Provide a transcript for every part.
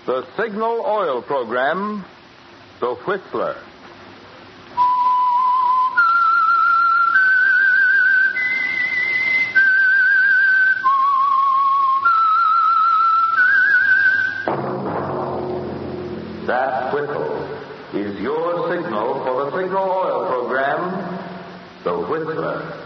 The Signal Oil Program, The Whistler. That whistle is your signal for the Signal Oil Program, The Whistler.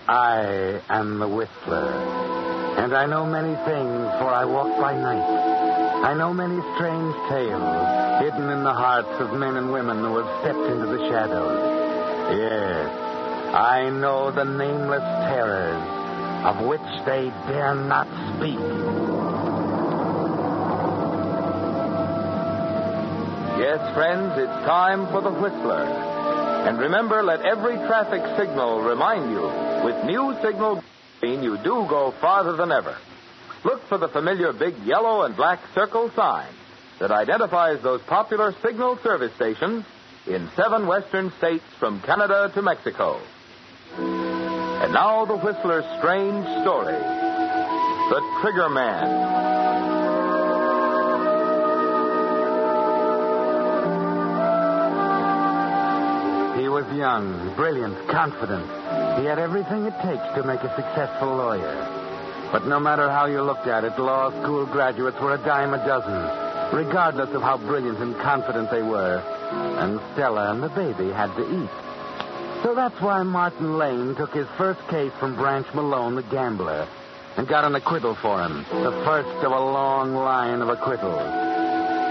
I am the Whistler, and I know many things, for I walk by night. I know many strange tales hidden in the hearts of men and women who have stepped into the shadows. Yes, I know the nameless terrors of which they dare not speak. Yes, friends, it's time for The Whistler. And remember, let every traffic signal remind you, with new signal green, you do go farther than ever. Look for the familiar big yellow and black circle sign that identifies those popular signal service stations in 7 western states from Canada to Mexico. And now the Whistler's strange story, The Triggerman. He was young, brilliant, confident. He had everything it takes to make a successful lawyer. But no matter how you looked at it, law school graduates were a dime a dozen, regardless of how brilliant and confident they were. And Stella and the baby had to eat. So that's why Martin Lane took his first case from Branch Malone, the gambler, and got an acquittal for him, the first of a long line of acquittals.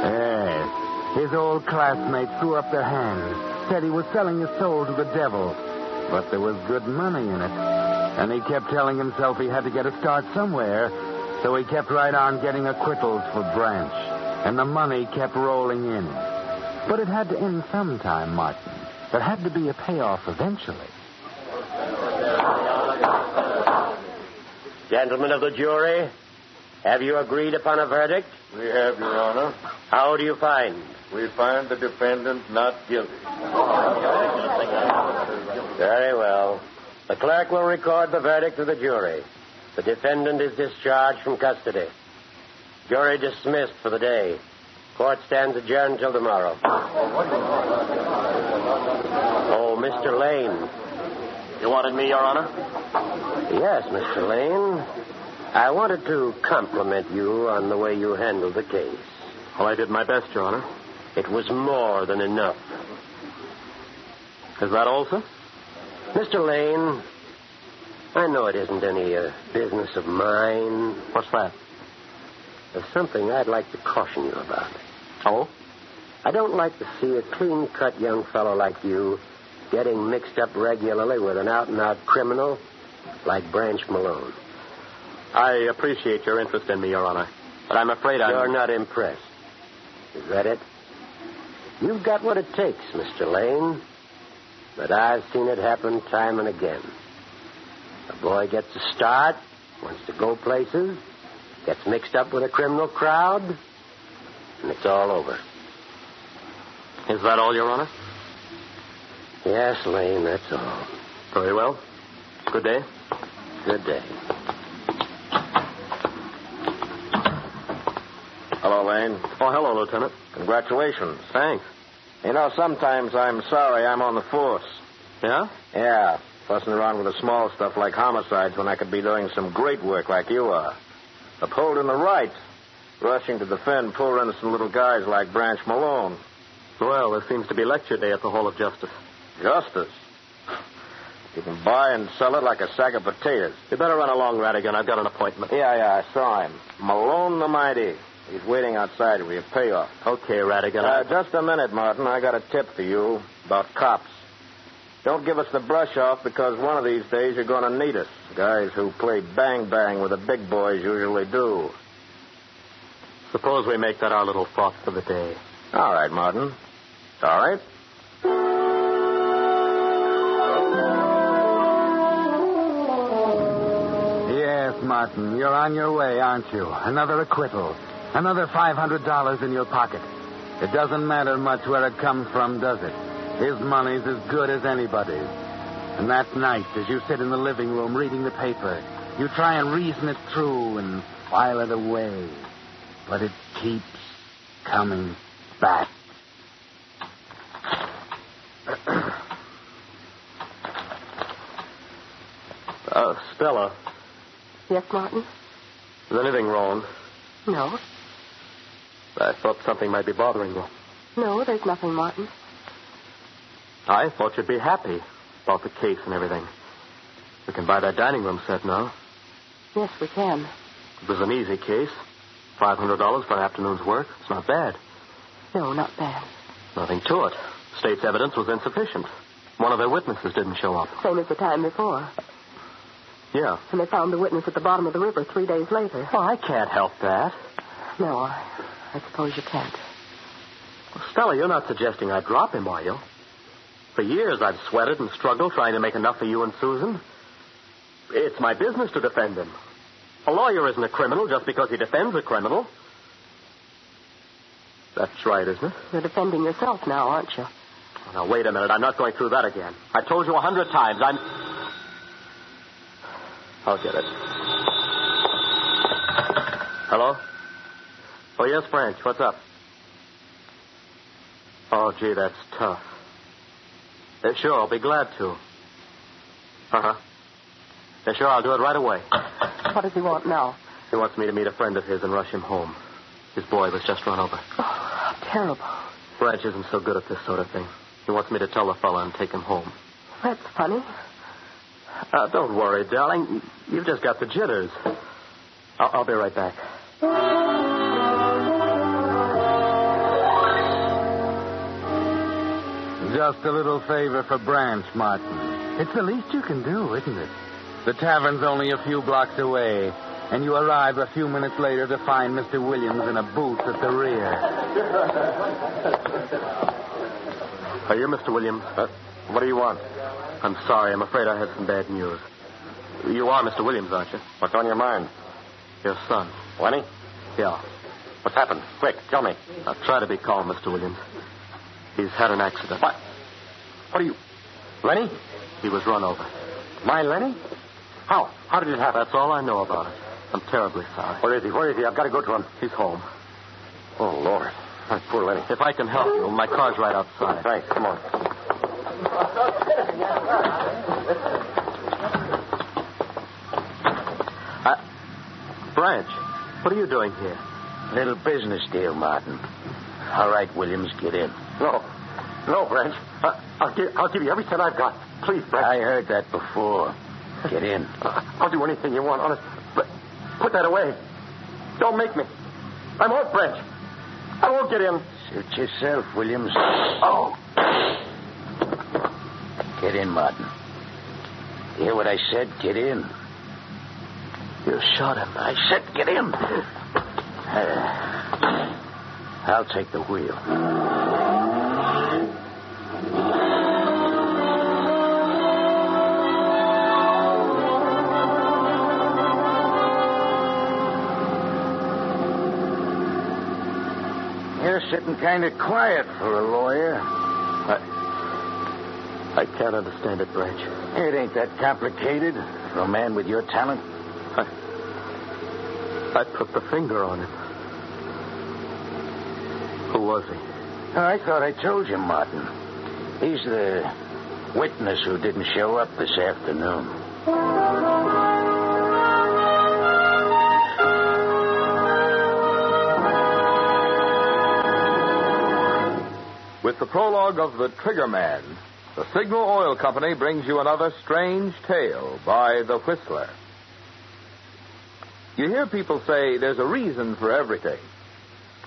Yes, his old classmates threw up their hands, said he was selling his soul to the devil, but there was good money in it. And he kept telling himself he had to get a start somewhere, so he kept right on getting acquittals for Branch. And the money kept rolling in. But it had to end sometime, Martin. There had to be a payoff eventually. Gentlemen of the jury, have you agreed upon a verdict? We have, Your Honor. How do you find? We find the defendant not guilty. Very well. The clerk will record the verdict of the jury. The defendant is discharged from custody. Jury dismissed for the day. Court stands adjourned till tomorrow. Oh, Mr. Lane. You wanted me, Your Honor? Yes, Mr. Lane. I wanted to compliment you on the way you handled the case. Well, I did my best, Your Honor. It was more than enough. Is that all, sir? Mr. Lane, I know it isn't any business of mine. What's that? There's something I'd like to caution you about. Oh? I don't like to see a clean-cut young fellow like you getting mixed up regularly with an out-and-out criminal like Branch Malone. I appreciate your interest in me, Your Honor, but I'm afraid You're not impressed. Is that it? You've got what it takes, Mr. Lane. But I've seen it happen time and again. A boy gets a start, wants to go places, gets mixed up with a criminal crowd, and it's all over. Is that all, Your Honor? Yes, Lane, that's all. Very well. Good day. Good day. Hello, Lane. Oh, hello, Lieutenant. Congratulations. Thanks. You know, sometimes I'm sorry I'm on the force. Yeah? Yeah, fussing around with the small stuff like homicides when I could be doing some great work like you are. Upholding the right. Rushing to defend poor innocent little guys like Branch Malone. Well, there seems to be lecture day at the Hall of Justice. Justice? You can buy and sell it like a sack of potatoes. You better run along, Radigan. I've got an appointment. Yeah, I saw him. Malone the Mighty. He's waiting outside with your payoff. Okay, Radigan. Just a minute, Martin. I got a tip for you about cops. Don't give us the brush off because one of these days you're going to need us. Guys who play bang-bang with the big boys usually do. Suppose we make that our little thought for the day. All right, Martin. All right. Yes, Yes, Martin, you're on your way, aren't you? Another acquittal. Another $500 in your pocket. It doesn't matter much where it comes from, does it? His money's as good as anybody's. And that night, as you sit in the living room reading the paper, you try and reason it through and file it away. But it keeps coming back. Stella, Yes, Martin? is anything wrong? No. I thought something might be bothering you. No, there's nothing, Martin. I thought you'd be happy about the case and everything. We can buy that dining room set now. Yes, we can. It was an easy case. $500 for an afternoon's work. It's not bad. No, not bad. Nothing to it. State's evidence was insufficient. One of their witnesses didn't show up. Same as the time before. Yeah. And they found the witness at the bottom of the river 3 days later. Well, I can't help that. No, I suppose you can't. Well, Stella, you're not suggesting I drop him, are you? For years I've sweated and struggled trying to make enough for you and Susan. It's my business to defend him. A lawyer isn't a criminal just because he defends a criminal. That's right, isn't it? You're defending yourself now, aren't you? Oh, now, wait a minute. I'm not going through that again. I told you 100 times. I'll get it. Hello? Oh, yes, Branch. What's up? Oh, gee, that's tough. Sure, I'll be glad to. Uh-huh. Yeah, sure, I'll do it right away. What does he want now? He wants me to meet a friend of his and rush him home. His boy was just run over. Oh, how terrible. Branch isn't so good at this sort of thing. He wants me to tell the fella and take him home. That's funny. Don't worry, darling. You've just got the jitters. I'll be right back. Just a little favor for Branch, Martin. It's the least you can do, isn't it? The tavern's only a few blocks away, and you arrive a few minutes later to find Mr. Williams in a booth at the rear. Are you Mr. Williams? What do you want? I'm sorry. I'm afraid I have some bad news. You are Mr. Williams, aren't you? What's on your mind? Your son. Lenny? Yeah. What's happened? Quick, tell me. Now, try to be calm, Mr. Williams. He's had an accident. What? What are you... Lenny? He was run over. My Lenny? How? How did it happen? That's all I know about it. I'm terribly sorry. Where is he? Where is he? I've got to go to him. He's home. Oh, Lord. My poor Lenny. If I can help you, my car's right outside. Thanks. Come on. Branch, what are you doing here? Little business deal, Martin. All right, Williams, get in. No. No, Branch. I'll give you every cent I've got. Please, Branch. I heard that before. Get in. I'll do anything you want, honest. But put that away. Don't make me. I won't, Branch. I won't get in. Suit yourself, Williams. Oh. Get in, Martin. You hear what I said? Get in. You shot him. I said get in. I'll take the wheel. You're sitting kind of quiet for a lawyer. I can't understand it, Branch. It ain't that complicated for a man with your talent. I put the finger on him. Who was he? Oh, I thought I told you, Martin. He's the witness who didn't show up this afternoon. With the prologue of The Triggerman, the Signal Oil Company brings you another strange tale by The Whistler. You hear people say there's a reason for everything.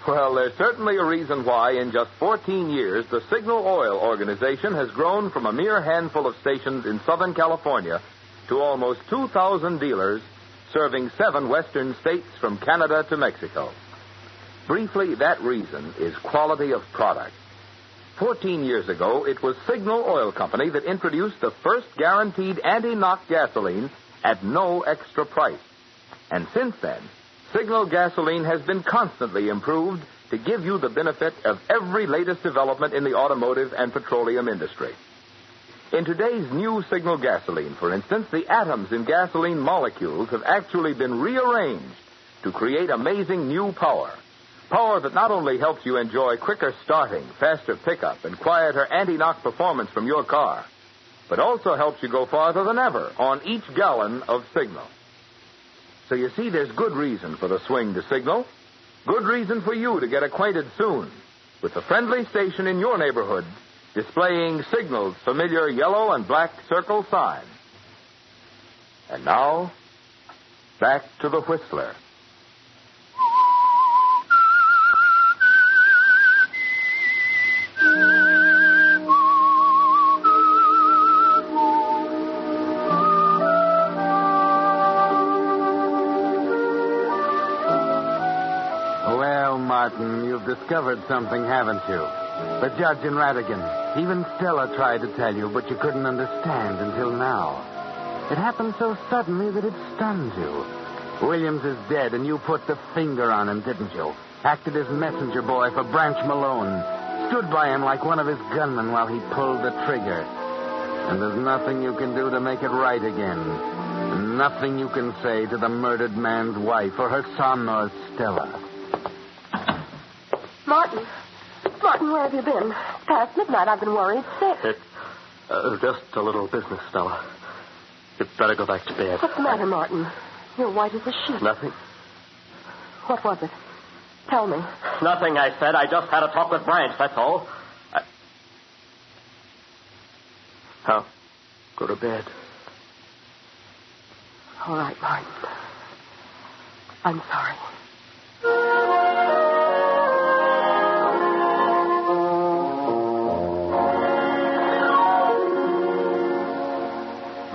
Well, there's certainly a reason why in just 14 years the Signal Oil Organization has grown from a mere handful of stations in Southern California to almost 2,000 dealers serving 7 western states from Canada to Mexico. Briefly, that reason is quality of product. 14 years ago, it was Signal Oil Company that introduced the first guaranteed anti-knock gasoline at no extra price. And since then, Signal gasoline has been constantly improved to give you the benefit of every latest development in the automotive and petroleum industry. In today's new Signal gasoline, for instance, the atoms in gasoline molecules have actually been rearranged to create amazing new power. Power that not only helps you enjoy quicker starting, faster pickup, and quieter anti-knock performance from your car, but also helps you go farther than ever on each gallon of Signal. So you see, there's good reason for the swing to Signal. Good reason for you to get acquainted soon with the friendly station in your neighborhood displaying Signal's familiar yellow and black circle sign. And now, back to the Whistler. Well, Martin, you've discovered something, haven't you? The judge and Radigan. Even Stella tried to tell you, but you couldn't understand until now. It happened so suddenly that it stunned you. Williams is dead, and you put the finger on him, didn't you? Acted as messenger boy for Branch Malone. Stood by him like one of his gunmen while he pulled the trigger. And there's nothing you can do to make it right again. And nothing you can say to the murdered man's wife or her son or Stella. Martin, where have you been? It's past midnight. I've been worried sick. It's just a little business, Stella. You'd better go back to bed. What's the matter, Martin? You're white as a sheet. Nothing. What was it? Tell me. Nothing, I said. I just had a talk with Branch, that's all. Now, go to bed. All right, Martin. I'm sorry.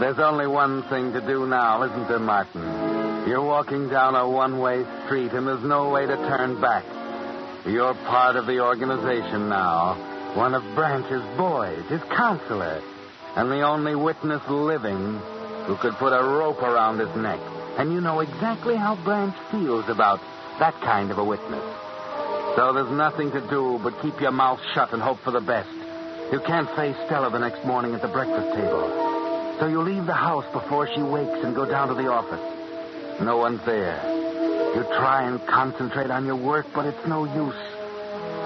There's only one thing to do now, isn't there, Martin? You're walking down a one-way street, and there's no way to turn back. You're part of the organization now, one of Branch's boys, his counselor, and the only witness living who could put a rope around his neck. And you know exactly how Branch feels about that kind of a witness. So there's nothing to do but keep your mouth shut and hope for the best. You can't face Stella the next morning at the breakfast table. So you leave the house before she wakes and go down to the office. No one's there. You try and concentrate on your work, but it's no use.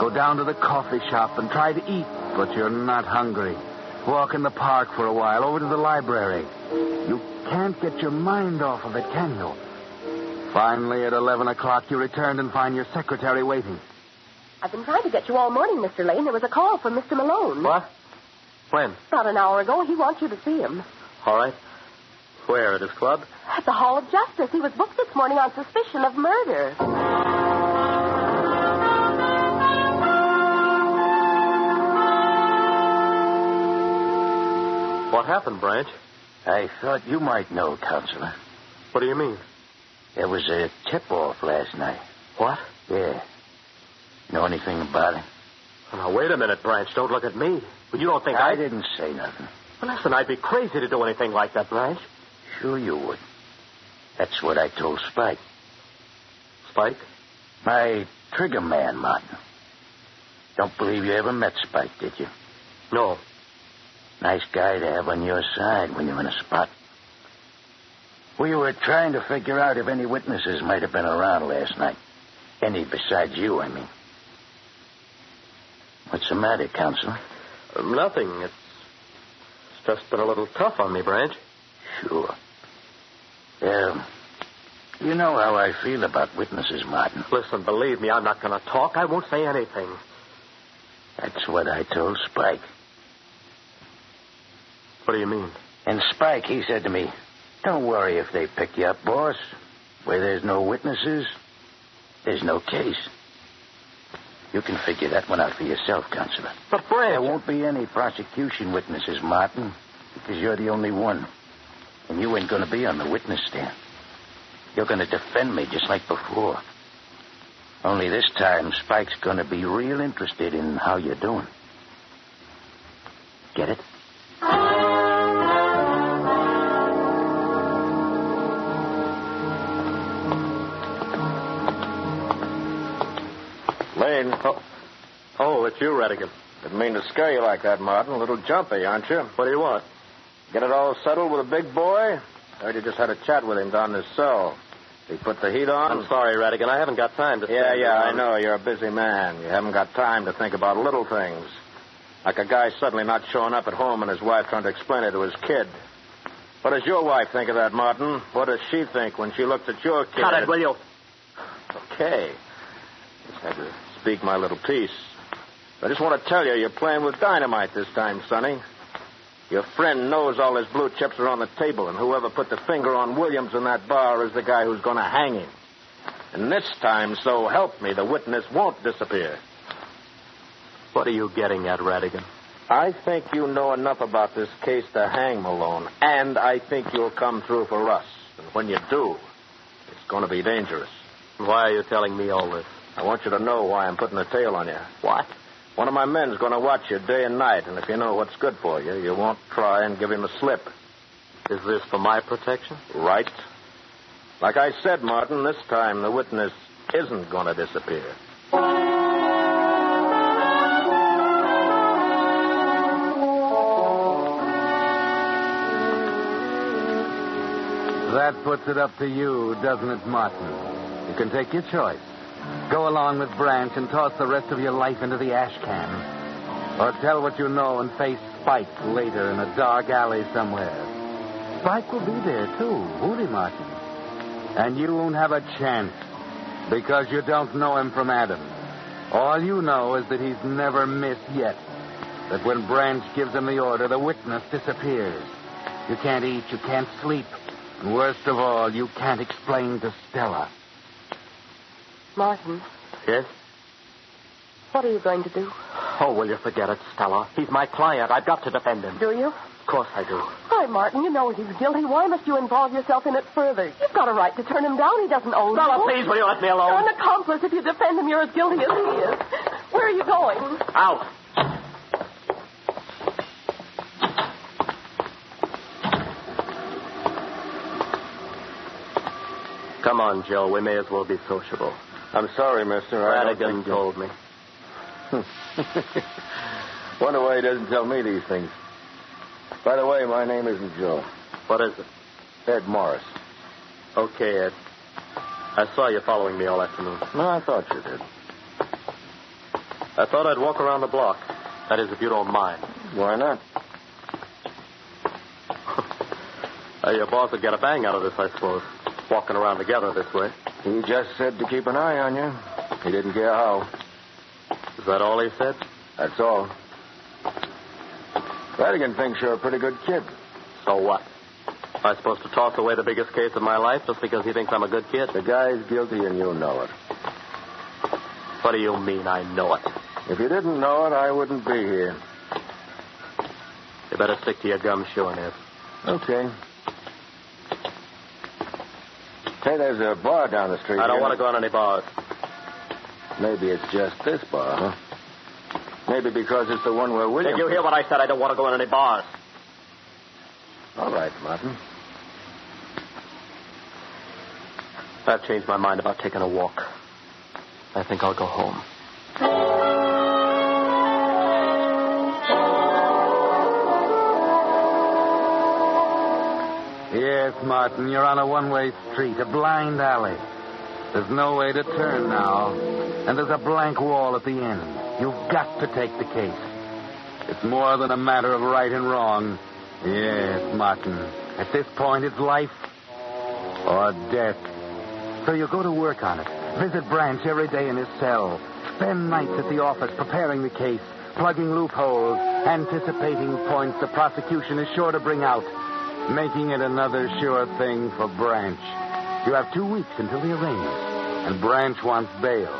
Go down to the coffee shop and try to eat, but you're not hungry. Walk in the park for a while, over to the library. You can't get your mind off of it, can you? Finally, at 11 o'clock, you return and find your secretary waiting. I've been trying to get you all morning, Mr. Lane. There was a call from Mr. Malone. What? When? About an hour ago. He wants you to see him. All right. Where, at his club? At the Hall of Justice. He was booked this morning on suspicion of murder. What happened, Branch? I thought you might know, Counselor. What do you mean? There was a tip-off last night. What? Yeah. Know anything about it? Now, wait a minute, Branch. Don't look at me. But you don't think I didn't say nothing. Well, listen, I'd be crazy to do anything like that, Branch. Sure you would. That's what I told Spike. Spike? My Triggerman, Martin. Don't believe you ever met Spike, did you? No. Nice guy to have on your side when you're in a spot. We were trying to figure out if any witnesses might have been around last night. Any besides you, I mean. What's the matter, Counselor? Nothing. It's just been a little tough on me, Branch. Sure. You know how I feel about witnesses, Martin. Listen, believe me, I'm not going to talk. I won't say anything. That's what I told Spike. What do you mean? And Spike, he said to me, don't worry if they pick you up, boss. Where there's no witnesses, there's no case. You can figure that one out for yourself, Counselor. But, Branch... There won't be any prosecution witnesses, Martin, because you're the only one. And you ain't going to be on the witness stand. You're going to defend me just like before. Only this time, Spike's going to be real interested in how you're doing. Get it? Lane. Oh, it's you, Redigan. Didn't mean to scare you like that, Martin. A little jumpy, aren't you? What do you want? Get it all settled with a big boy? Heard you just had a chat with him down this cell. He put the heat on? I'm sorry, Redigan. I haven't got time to... I know. You're a busy man. You haven't got time to think about little things. Like a guy suddenly not showing up at home and his wife trying to explain it to his kid. What does your wife think of that, Martin? What does she think when she looks at your kid? Cut it, will you? Okay. Just had to speak my little piece. I just want to tell you, you're playing with dynamite this time, Sonny. Your friend knows all his blue chips are on the table, and whoever put the finger on Williams in that bar is the guy who's going to hang him. And this time, so help me, the witness won't disappear. What are you getting at, Redigan? I think you know enough about this case to hang Malone, and I think you'll come through for us. And when you do, it's going to be dangerous. Why are you telling me all this? I want you to know why I'm putting a tail on you. What? One of my men's going to watch you day and night, and if you know what's good for you, you won't try and give him a slip. Is this for my protection? Right. Like I said, Martin, this time the witness isn't going to disappear. That puts it up to you, doesn't it, Martin? You can take your choice. Go along with Branch and toss the rest of your life into the ash can. Or tell what you know and face Spike later in a dark alley somewhere. Spike will be there, too, won't he, Martin? And you won't have a chance because you don't know him from Adam. All you know is that he's never missed yet. That when Branch gives him the order, the witness disappears. You can't eat, you can't sleep. And worst of all, you can't explain to Stella. Martin, Yes? what are you going to do? Oh, will you forget it, Stella? He's my client. I've got to defend him. Do you? Of course I do. Why, Martin, you know he's guilty. Why must you involve yourself in it further? You've got a right to turn him down. He doesn't own Stella, you. please, will you let me You're alone? an accomplice. If you defend him, you're as guilty as he is. Where are you going? Out. Come on, Joe. We may as well be sociable. I'm sorry, mister. Radigan told me. Wonder why he doesn't tell me these things. By the way, my name isn't Joe. What is it? Ed Morris. Okay, Ed. I saw you following me all afternoon. No, I thought you did. I thought I'd walk around the block. That is, if you don't mind. Why not? Your boss would get a bang out of this, I suppose. Walking around together this way. He just said to keep an eye on you. He didn't care how. Is that all he said? That's all. Radigan thinks you're a pretty good kid. So what? Am I supposed to toss away the biggest case of my life just because he thinks I'm a good kid? The guy's guilty and you know it. What do you mean I know it? If you didn't know it, I wouldn't be here. You better stick to your gumshoe, Ed. Okay. Hey, there's a bar down the street. I don't here. want to go on any bars. Maybe it's just this bar, huh? Maybe because it's the one where William... Did you hear what I said? I don't want to go on any bars. All right, Martin. I've changed my mind about taking a walk. I think I'll go home. Yes, Martin, you're on a one-way street, a blind alley. There's no way to turn now, and there's a blank wall at the end. You've got to take the case. It's more than a matter of right and wrong. Yes, Martin. At this point, it's life or death. So you go to work on it. Visit Branch every day in his cell. Spend nights at the office preparing the case, plugging loopholes, anticipating points the prosecution is sure to bring out, making it another sure thing for Branch. You have 2 weeks until the arraignment, and Branch wants bail.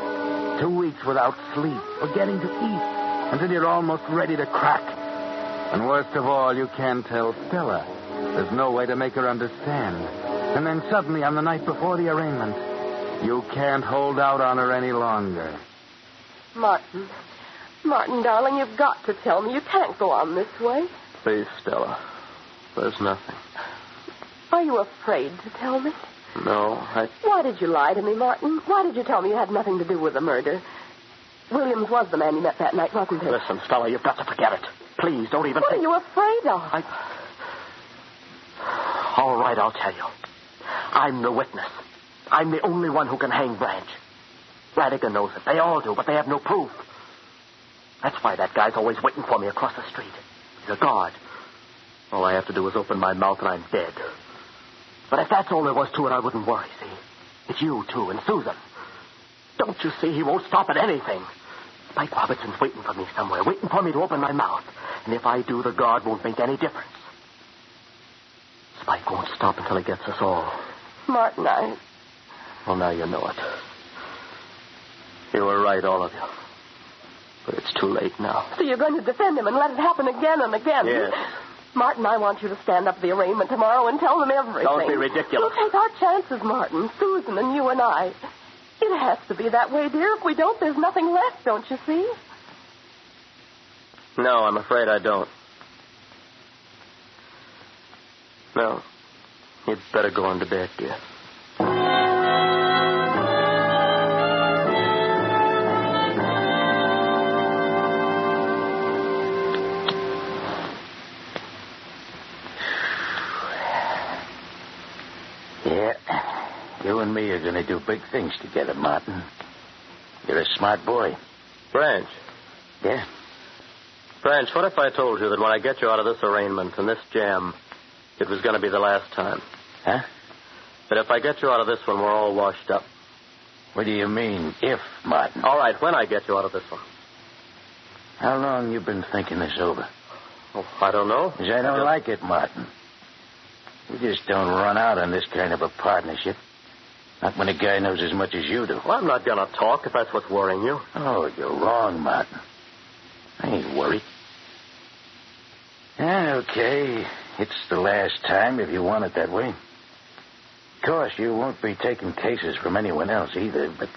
2 weeks without sleep or getting to eat until you're almost ready to crack. And worst of all, you can't tell Stella. There's no way to make her understand. And then suddenly, on the night before the arraignment, you can't hold out on her any longer. Martin, darling, you've got to tell me. You can't go on this way. Please, Stella. There's nothing. Are you afraid to tell me? No, Why did you lie to me, Martin? Why did you tell me you had nothing to do with the murder? Williams was the man you met that night, wasn't he? Listen, Stella, you've got to forget it. Please, don't even What think... are you afraid of? All right, I'll tell you. I'm the witness. I'm the only one who can hang Branch. Radigan knows it. They all do, but they have no proof. That's why that guy's always waiting for me across the street. He's a guard. All I have to do is open my mouth and I'm dead. But if that's all there was to it, I wouldn't worry, see? It's you, too, and Susan. Don't you see he won't stop at anything? Spike Robertson's waiting for me somewhere, waiting for me to open my mouth. And if I do, the guard won't make any difference. Spike won't stop until he gets us all. Martin, Well, now you know it. You were right, all of you. But it's too late now. So you're going to defend him and let it happen again and again? Yes. Martin, I want you to stand up at the arraignment tomorrow and tell them everything. Don't be ridiculous. We'll take our chances, Martin. Susan and you and I. It has to be that way, dear. If we don't, there's nothing left, don't you see? No, I'm afraid I don't. No. You'd better go on to bed, dear. Yeah. You and me are going to do big things together, Martin. You're a smart boy. Branch. Yeah? Branch, what if I told you that when I get you out of this arraignment and this jam, it was going to be the last time? Huh? That if I get you out of this one, we're all washed up. What do you mean, if, Martin? All right, when I get you out of this one. How long you been thinking this over? Oh, I don't know. 'Cause I don't like it, Martin. We just don't run out on this kind of a partnership. Not when a guy knows as much as you do. Well, I'm not going to talk if that's what's worrying you. Oh, you're wrong, Martin. I ain't worried. Okay. It's the last time if you want it that way. Of course, you won't be taking cases from anyone else either, but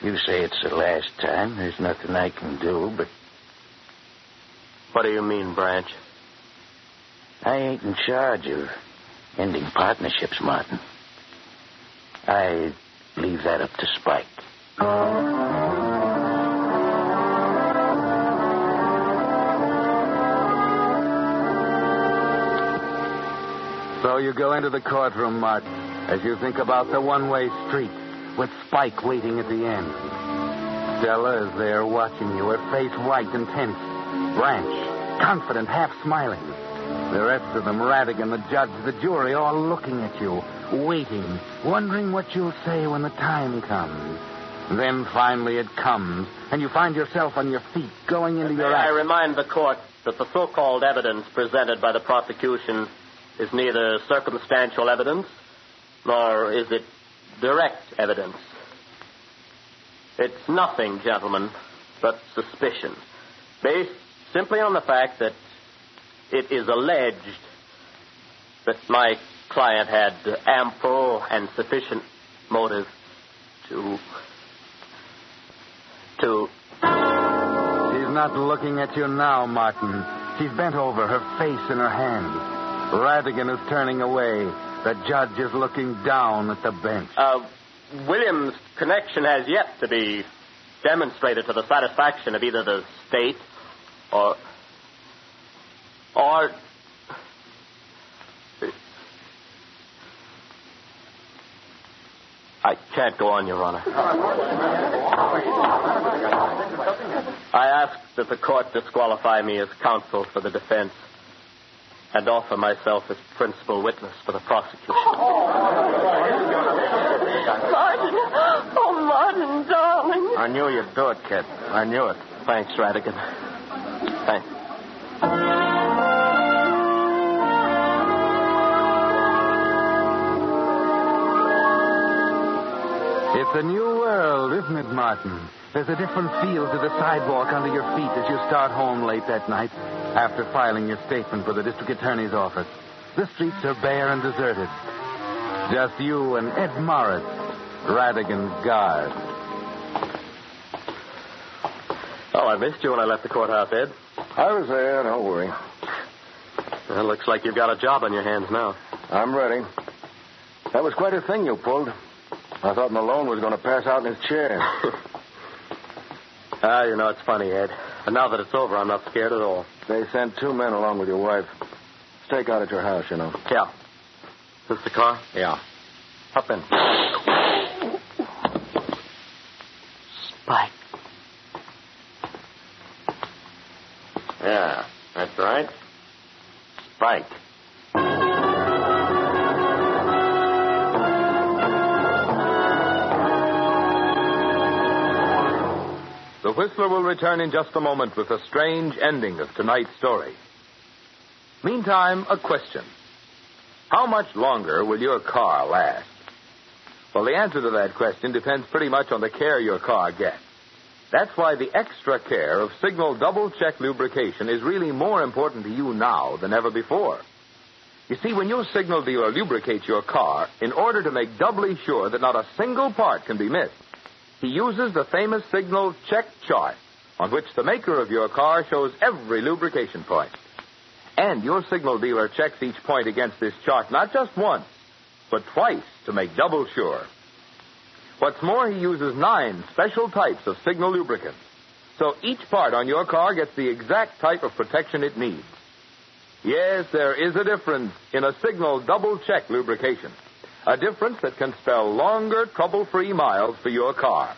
you say it's the last time. There's nothing I can do, but... What do you mean, Branch? I ain't in charge of ending partnerships, Martin. I leave that up to Spike. So you go into the courtroom, Martin, as you think about the one-way street with Spike waiting at the end. Stella is there watching you, her face white and tense. Branch, confident, half smiling. The rest of them, Radigan, the judge, the jury, all looking at you, waiting, wondering what you'll say when the time comes. Then finally it comes, and you find yourself on your feet, going into your I act. remind the court that the so-called evidence presented by the prosecution is neither circumstantial evidence, nor is it direct evidence. It's nothing, gentlemen, but suspicion, based simply on the fact that it is alleged that my client had ample and sufficient motive to... She's not looking at you now, Martin. She's bent over, her face in her hands. Radigan is turning away. The judge is looking down at the bench. Williams' connection has yet to be demonstrated to the satisfaction of either the state or... I can't go on, Your Honor. I ask that the court disqualify me as counsel for the defense and offer myself as principal witness for the prosecution. Martin. Oh, Martin, darling. I knew you'd do it, kid. I knew it. Thanks, Radigan. Thanks. It's a new world, isn't it, Martin? There's a different feel to the sidewalk under your feet as you start home late that night after filing your statement for the district attorney's office. The streets are bare and deserted. Just you and Ed Morris, Radigan's guard. Oh, I missed you when I left the courthouse, Ed. I was there, don't worry. Well, it looks like you've got a job on your hands now. I'm ready. That was quite a thing you pulled. I thought Malone was going to pass out in his chair. It's funny, Ed. And now that it's over, I'm not scared at all. They sent 2 men along with your wife. Stake out at your house, Yeah. Is this the car? Yeah. Up in. Spike. Yeah, that's right. Spike. The Whistler will return in just a moment with a strange ending of tonight's story. Meantime, a question. How much longer will your car last? Well, the answer to that question depends pretty much on the care your car gets. That's why the extra care of Signal Double Check Lubrication is really more important to you now than ever before. You see, when your Signal dealer lubricates your car, in order to make doubly sure that not a single part can be missed, he uses the famous Signal Check Chart, on which the maker of your car shows every lubrication point. And your Signal dealer checks each point against this chart not just once, but twice to make double sure. What's more, he uses 9 special types of Signal lubricants, so each part on your car gets the exact type of protection it needs. Yes, there is a difference in a Signal Double Check lubrication. A difference that can spell longer, trouble-free miles for your car.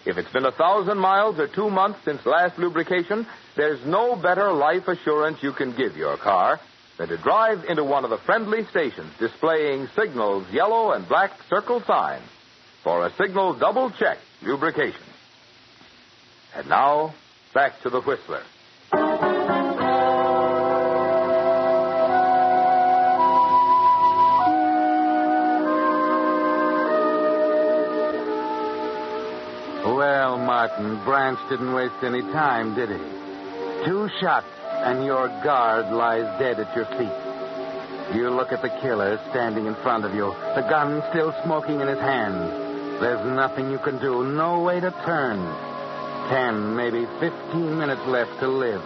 If it's been 1,000 miles or 2 months since last lubrication, there's no better life assurance you can give your car than to drive into one of the friendly stations displaying Signal's yellow and black circle sign for a Signal Double Check lubrication. And now, back to the Whistler. Well, Martin, Branch didn't waste any time, did he? 2 shots, and your guard lies dead at your feet. You look at the killer standing in front of you, the gun still smoking in his hand. There's nothing you can do, no way to turn. 10, maybe 15 minutes left to live.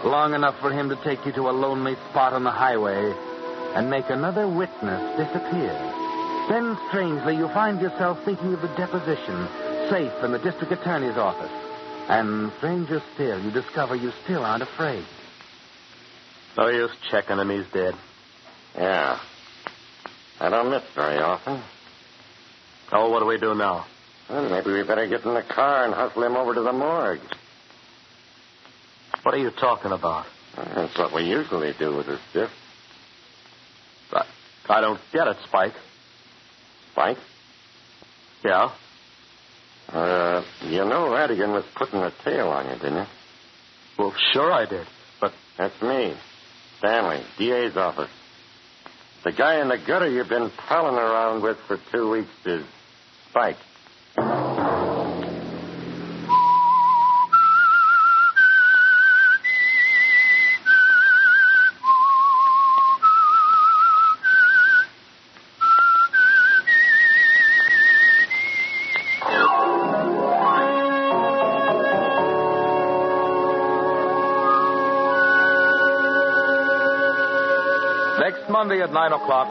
Long enough for him to take you to a lonely spot on the highway and make another witness disappear. Then, strangely, you find yourself thinking of the deposition, safe in the district attorney's office. And, stranger still, you discover you still aren't afraid. No use checking him. He's dead. Yeah. I don't miss very often. Oh, what do we do now? Well, maybe we better get in the car and hustle him over to the morgue. What are you talking about? That's what we usually do with this stiff. I don't get it, Spike. Spike? Yeah? You know Radigan was putting a tail on you, didn't you? Well, sure I did, but... That's me. Stanley, DA's office. The guy in the gutter you've been prowling around with for 2 weeks is Spike. Next Monday at 9 o'clock.